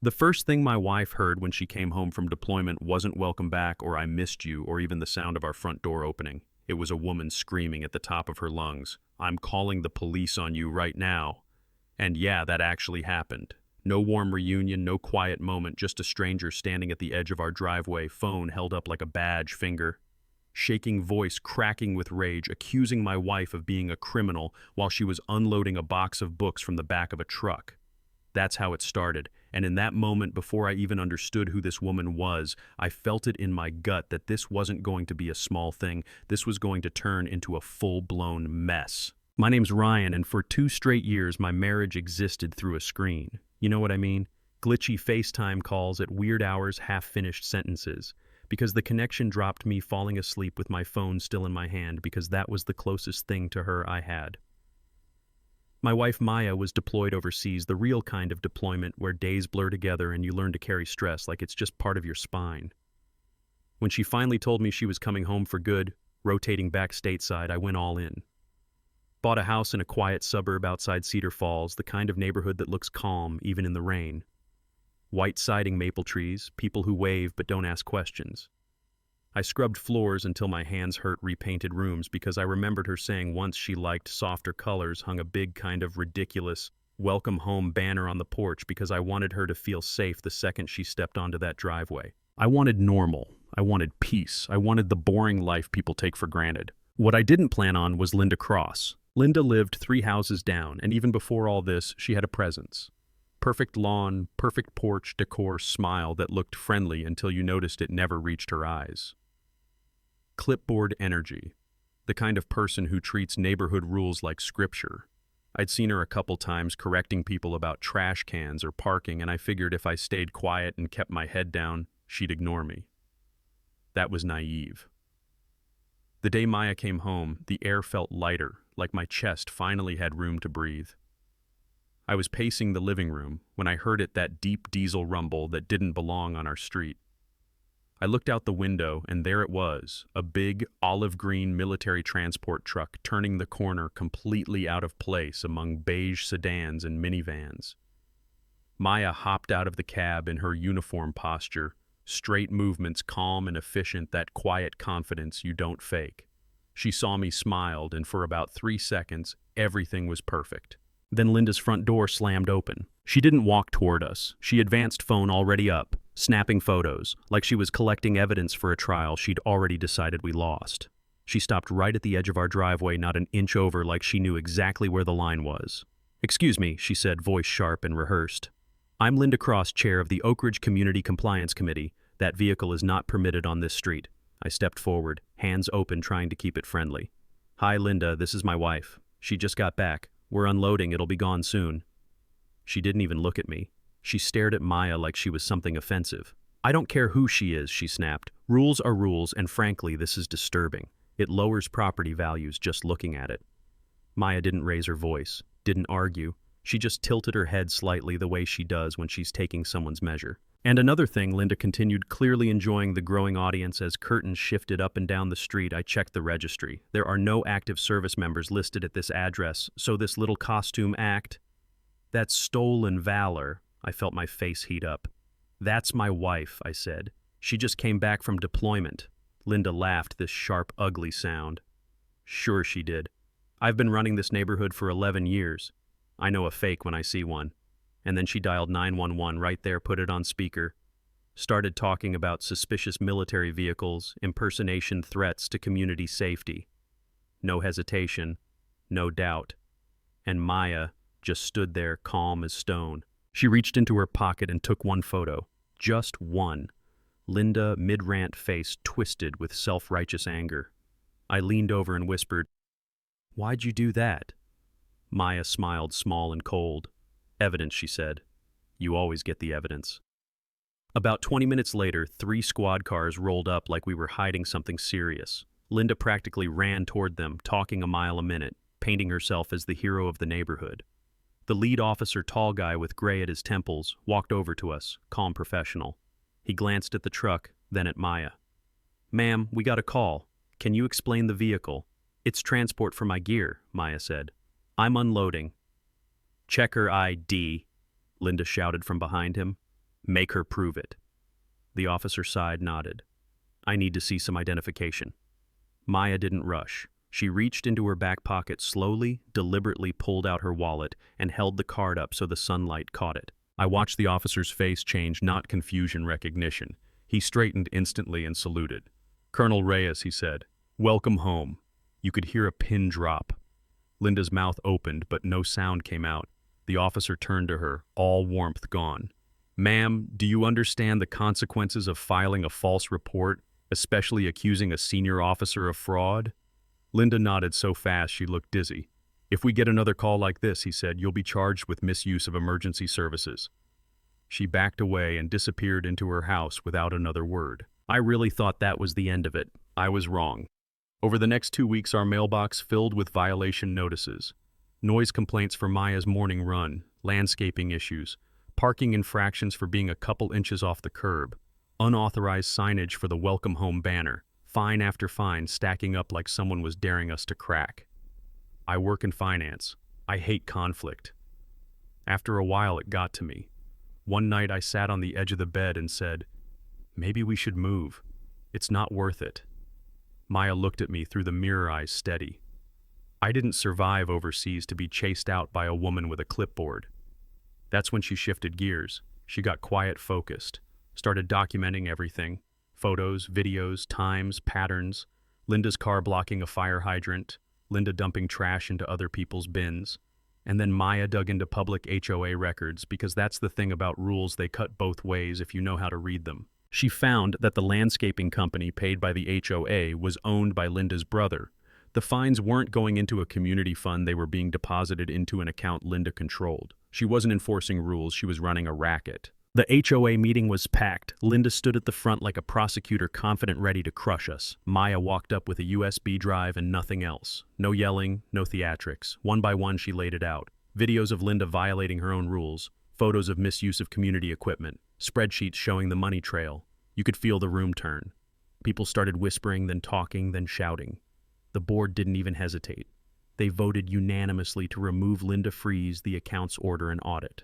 The first thing my wife heard when she came home from deployment wasn't "welcome back" or "I missed you" or even the sound of our front door opening. It was a woman screaming at the top of her lungs, "I'm calling the police on you right now." And yeah, that actually happened. No warm reunion, no quiet moment, just a stranger standing at the edge of our driveway, phone held up like a badge, finger shaking, voice cracking with rage, accusing my wife of being a criminal while she was unloading a box of books from the back of a truck. That's how it started, and in that moment, before I even understood who this woman was, I felt it in my gut that this wasn't going to be a small thing. This was going to turn into a full-blown mess. My name's Ryan, and for 2 straight years, my marriage existed through a screen. You know what I mean? Glitchy FaceTime calls at weird hours, half-finished sentences. Because the connection dropped, me falling asleep with my phone still in my hand, because that was the closest thing to her I had. My wife Maya was deployed overseas, the real kind of deployment where days blur together and you learn to carry stress like it's just part of your spine. When she finally told me she was coming home for good, rotating back stateside, I went all in. Bought a house in a quiet suburb outside Cedar Falls, the kind of neighborhood that looks calm even in the rain. White siding, maple trees, people who wave but don't ask questions. I scrubbed floors until my hands hurt, repainted rooms because I remembered her saying once she liked softer colors, hung a big kind of ridiculous "welcome home" banner on the porch because I wanted her to feel safe the second she stepped onto that driveway. I wanted normal. I wanted peace. I wanted the boring life people take for granted. What I didn't plan on was Linda Cross. Linda lived 3 houses down, and even before all this, she had a presence. Perfect lawn, perfect porch decor, smile that looked friendly until you noticed it never reached her eyes. Clipboard energy, the kind of person who treats neighborhood rules like scripture. I'd seen her a couple times correcting people about trash cans or parking, and I figured if I stayed quiet and kept my head down, she'd ignore me. That was naive. The day Maya came home, the air felt lighter, like my chest finally had room to breathe. I was pacing the living room when I heard that deep diesel rumble that didn't belong on our street. I looked out the window, and there it was, a big olive-green military transport truck turning the corner completely out of place among beige sedans and minivans. Maya hopped out of the cab in her uniform posture, straight movements, calm and efficient, that quiet confidence you don't fake. She saw me, smiled, and for about 3 seconds, everything was perfect. Then Linda's front door slammed open. She didn't walk toward us. She advanced, phone already up, snapping photos, like she was collecting evidence for a trial she'd already decided we lost. She stopped right at the edge of our driveway, not an inch over, like she knew exactly where the line was. "Excuse me," she said, voice sharp and rehearsed. "I'm Linda Cross, chair of the Oak Ridge Community Compliance Committee. That vehicle is not permitted on this street." I stepped forward, hands open, trying to keep it friendly. "Hi, Linda, this is my wife. She just got back. We're unloading, it'll be gone soon." She didn't even look at me. She stared at Maya like she was something offensive. "I don't care who she is," she snapped. "Rules are rules, and frankly, this is disturbing. It lowers property values just looking at it." Maya didn't raise her voice, didn't argue. She just tilted her head slightly, the way she does when she's taking someone's measure. "And another thing," Linda continued, clearly enjoying the growing audience as curtains shifted up and down the street. "I checked the registry. There are no active service members listed at this address, so this little costume act, that's stolen valor." I felt my face heat up. "That's my wife," I said. "She just came back from deployment." Linda laughed, this sharp, ugly sound. "Sure she did. I've been running this neighborhood for 11 years. I know a fake when I see one." And then she dialed 911 right there, put it on speaker, started talking about suspicious military vehicles, impersonation, threats to community safety. No hesitation, no doubt. And Maya just stood there, calm as stone. She reached into her pocket and took one photo. Just one. Linda, mid-rant, face twisted with self-righteous anger. I leaned over and whispered, "Why'd you do that?" Maya smiled, small and cold. "Evidence," she said. "You always get the evidence." About 20 minutes later, 3 squad cars rolled up like we were hiding something serious. Linda practically ran toward them, talking a mile a minute, painting herself as the hero of the neighborhood. The lead officer, tall guy with gray at his temples, walked over to us, calm, professional. He glanced at the truck, then at Maya. "Ma'am, we got a call. Can you explain the vehicle?" "It's transport for my gear," Maya said. "I'm unloading." "Check her ID," Linda shouted from behind him. Make her prove it. The officer sighed, nodded. I need to see some identification. Maya didn't rush. She reached into her back pocket, slowly, deliberately pulled out her wallet and held the card up so the sunlight caught it. I watched the officer's face change, not confusion, recognition. He straightened instantly and saluted. Colonel Reyes, he said, welcome home. You could hear a pin drop. Linda's mouth opened, but no sound came out. The officer turned to her, all warmth gone. Ma'am, do you understand the consequences of filing a false report, especially accusing a senior officer of fraud? Linda nodded so fast she looked dizzy. If we get another call like this, he said, you'll be charged with misuse of emergency services. She backed away and disappeared into her house without another word. I really thought that was the end of it. I was wrong. Over the next 2 weeks, our mailbox filled with violation notices. Noise complaints for Maya's morning run, landscaping issues, parking infractions for being a couple inches off the curb, unauthorized signage for the welcome home banner, fine after fine stacking up like someone was daring us to crack. I work in finance. I hate conflict. After a while, it got to me. One night I sat on the edge of the bed and said, maybe we should move. It's not worth it. Maya looked at me through the mirror eyes steady. I didn't survive overseas to be chased out by a woman with a clipboard. That's when she shifted gears. She got quiet, focused, started documenting everything. Photos, videos, times, patterns. Linda's car blocking a fire hydrant. Linda dumping trash into other people's bins. And then Maya dug into public HOA records because that's the thing about rules, they cut both ways if you know how to read them. She found that the landscaping company paid by the HOA was owned by Linda's brother. The fines weren't going into a community fund, they were being deposited into an account Linda controlled. She wasn't enforcing rules, she was running a racket. The HOA meeting was packed. Linda stood at the front like a prosecutor, confident, ready to crush us. Maya walked up with a USB drive and nothing else. No yelling, no theatrics. One by one she laid it out. Videos of Linda violating her own rules, photos of misuse of community equipment, spreadsheets showing the money trail. You could feel the room turn. People started whispering, then talking, then shouting. The board didn't even hesitate. They voted unanimously to remove Linda Freeze, the accounts order and audit.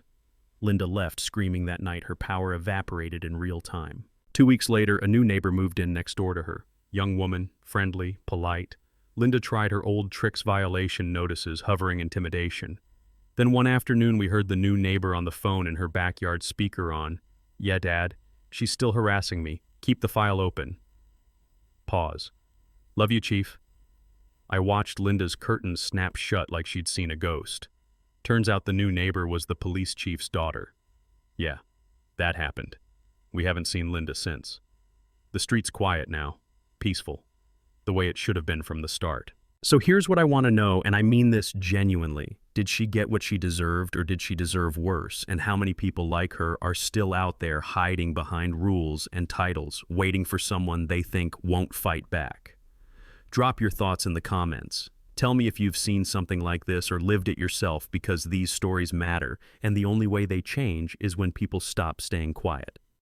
Linda left screaming that night. Her power evaporated in real time. 2 weeks later, a new neighbor moved in next door to her. Young woman, friendly, polite. Linda tried her old tricks, violation notices, hovering intimidation. Then one afternoon we heard the new neighbor on the phone and her backyard speaker on. Yeah, Dad. She's still harassing me. Keep the file open. Pause. Love you, Chief. I watched Linda's curtains snap shut like she'd seen a ghost. Turns out the new neighbor was the police chief's daughter. Yeah, that happened. We haven't seen Linda since. The street's quiet now, peaceful, the way it should have been from the start. So here's what I want to know, and I mean this genuinely. Did she get what she deserved, or did she deserve worse? And how many people like her are still out there hiding behind rules and titles, waiting for someone they think won't fight back? Drop your thoughts in the comments. Tell me if you've seen something like this or lived it yourself, because these stories matter, and the only way they change is when people stop staying quiet.